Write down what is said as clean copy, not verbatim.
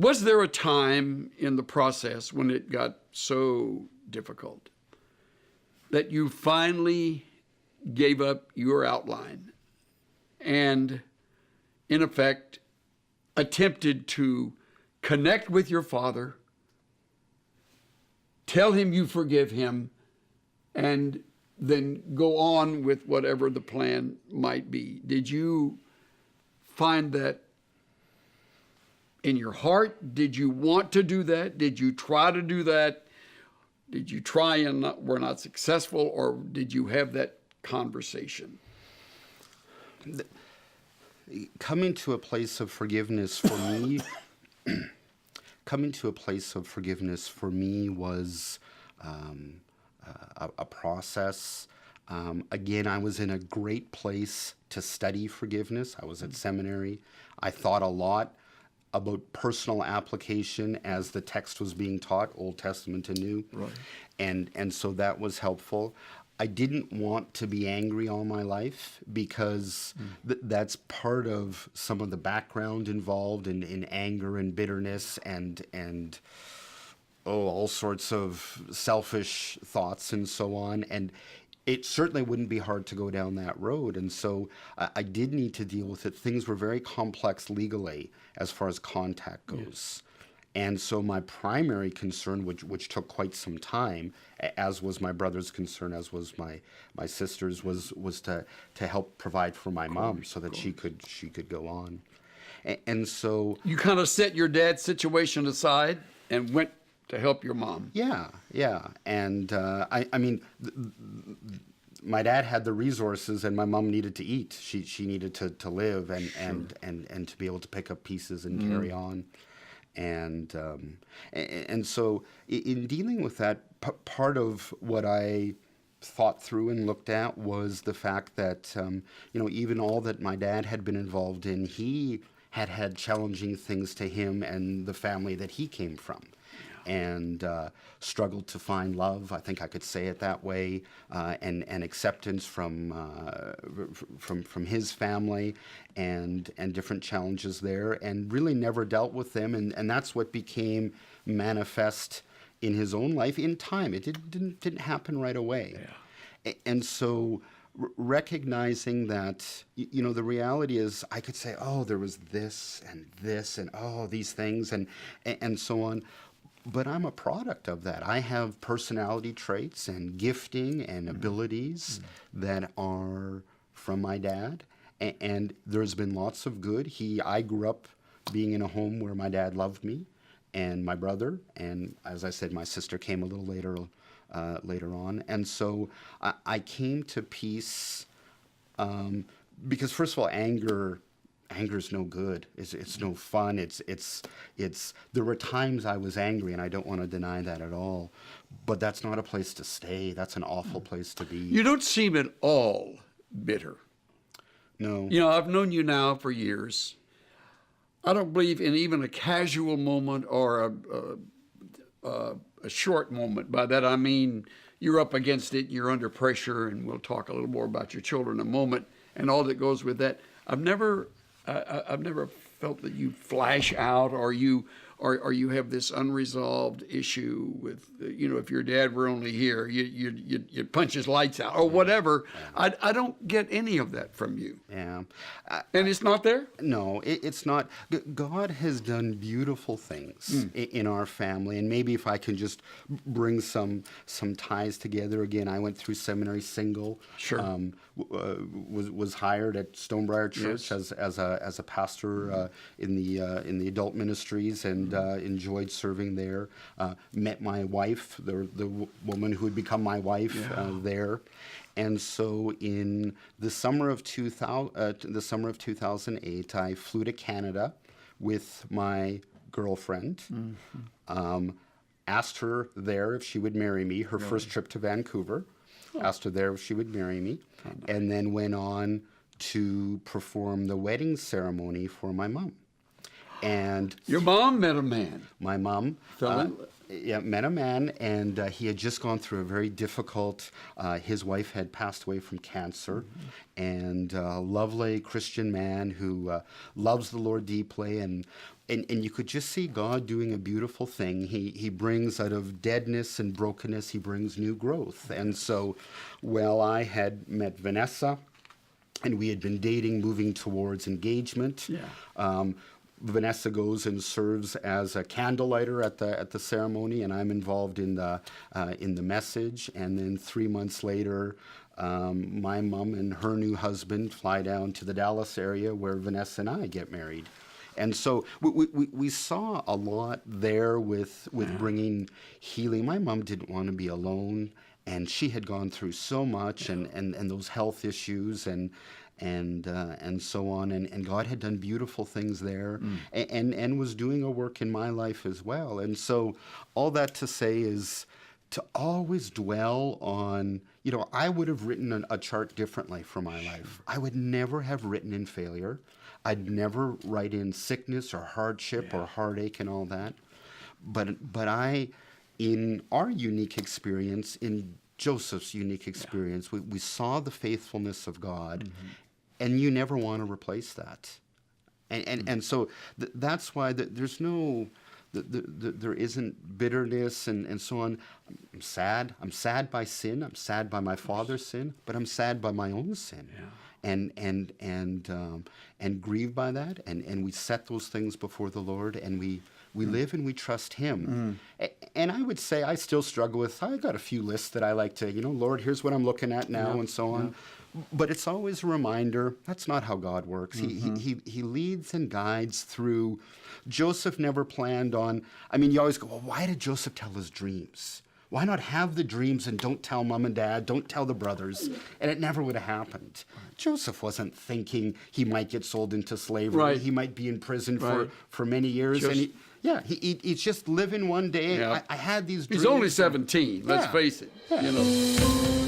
Was there a time in the process when it got so difficult that you finally gave up your outline and, in effect, attempted to connect with your father, tell him you forgive him, and then go on with whatever the plan might be? Did you find that in your heart? Did you want to do that? Did you try to do that? Did you try and were not successful, or did you have that conversation? Coming to a place of forgiveness for me, was a process. Again, I was in a great place to study forgiveness. I was at seminary. I thought a lot about personal application as the text was being taught, Old Testament and New. Right. And so that was helpful. I didn't want to be angry all my life because that's part of some of the background involved in anger and bitterness and all sorts of selfish thoughts and so on. And it certainly wouldn't be hard to go down that road. And so I did need to deal with it. Things were very complex legally as far as contact goes. Yes. And so my primary concern, which took quite some time, as was my brother's concern, as was my sister's, was to help provide for my mom so that she could go on. And so you kind of set your dad's situation aside and went to help your mom. Yeah. And I mean, my dad had the resources, and my mom needed to eat. She needed to live and to be able to pick up pieces and carry on. And so in dealing with that, part of what I thought through and looked at was the fact that, even all that my dad had been involved in, he had challenging things to him and the family that he came from. And struggled to find love, I think I could say it that way, and acceptance from his family, and different challenges there, and really never dealt with them, and that's what became manifest in his own life in time. It didn't happen right away. Yeah. And so recognizing that, the reality is, I could say, oh, there was this and oh, these things and so on. But I'm a product of that. I have personality traits and gifting and abilities that are from my dad. And there's been lots of good. I grew up being in a home where my dad loved me and my brother. And as I said, my sister came a little later on. And so I came to peace because, first of all, Anger's no good. It's no fun. There were times I was angry, and I don't want to deny that at all. But that's not a place to stay. That's an awful place to be. You don't seem at all bitter. No. I've known you now for years. I don't believe in even a casual moment or a short moment. By that I mean you're up against it, you're under pressure, and we'll talk a little more about your children in a moment and all that goes with that. I've never felt that you flash out or you have this unresolved issue with, if your dad were only here, you'd punch his lights out or whatever. Yeah. I don't get any of that from you. Yeah. And it's not there? No, it's not. God has done beautiful things in our family. And maybe if I can just bring some ties together again, I went through seminary single. Sure. Was hired at Stonebriar Church as a pastor in the adult ministries, and enjoyed serving there. Met my wife, the woman who would become my wife, there. And so in the summer of 2008, I flew to Canada with my girlfriend. Asked her there if she would marry me. Her first trip to Vancouver. Asked her there if she would marry me, and then went on to perform the wedding ceremony for my mom. And your mom met a man. My mom Yeah, met a man, and he had just gone through a very difficult. His wife had passed away from cancer, and a lovely Christian man who loves the Lord deeply, and you could just see God doing a beautiful thing. He brings out of deadness and brokenness, he brings new growth. And so, well, I had met Vanessa, and we had been dating, moving towards engagement. Yeah. Vanessa goes and serves as a candlelighter at the ceremony, and I'm involved in the message. And then 3 months later, my mom and her new husband fly down to the Dallas area where Vanessa and I get married. And so we saw a lot there with bringing healing. My mom didn't want to be alone, and she had gone through so much, and those health issues and so on, and God had done beautiful things there, and was doing a work in my life as well. And so all that to say is to always dwell on, I would have written a chart differently for my life. I would never have written in failure. I'd never write in sickness or hardship or heartache and all that. But I, in our unique experience, in Joseph's unique experience, we saw the faithfulness of God, and you never want to replace that. And so that's why there's no, there isn't bitterness and so on. I'm sad. I'm sad by sin. I'm sad by my father's sin, but I'm sad by my own sin. Yeah. And grieved by that, and we set those things before the Lord, and we live and we trust Him. And I would say I still struggle with, I got a few lists that I like to, Lord, here's what I'm looking at now, and so on. But it's always a reminder, that's not how God works. He leads and guides through. Joseph never planned on, you always go, well, why did Joseph tell his dreams? Why not have the dreams and don't tell mom and dad, don't tell the brothers, and it never would have happened. Joseph wasn't thinking he might get sold into slavery. Right. He might be in prison Right. for many years. Just, and he's just living one day. Yeah. I had these dreams. He's only 17, let's face it. Yeah.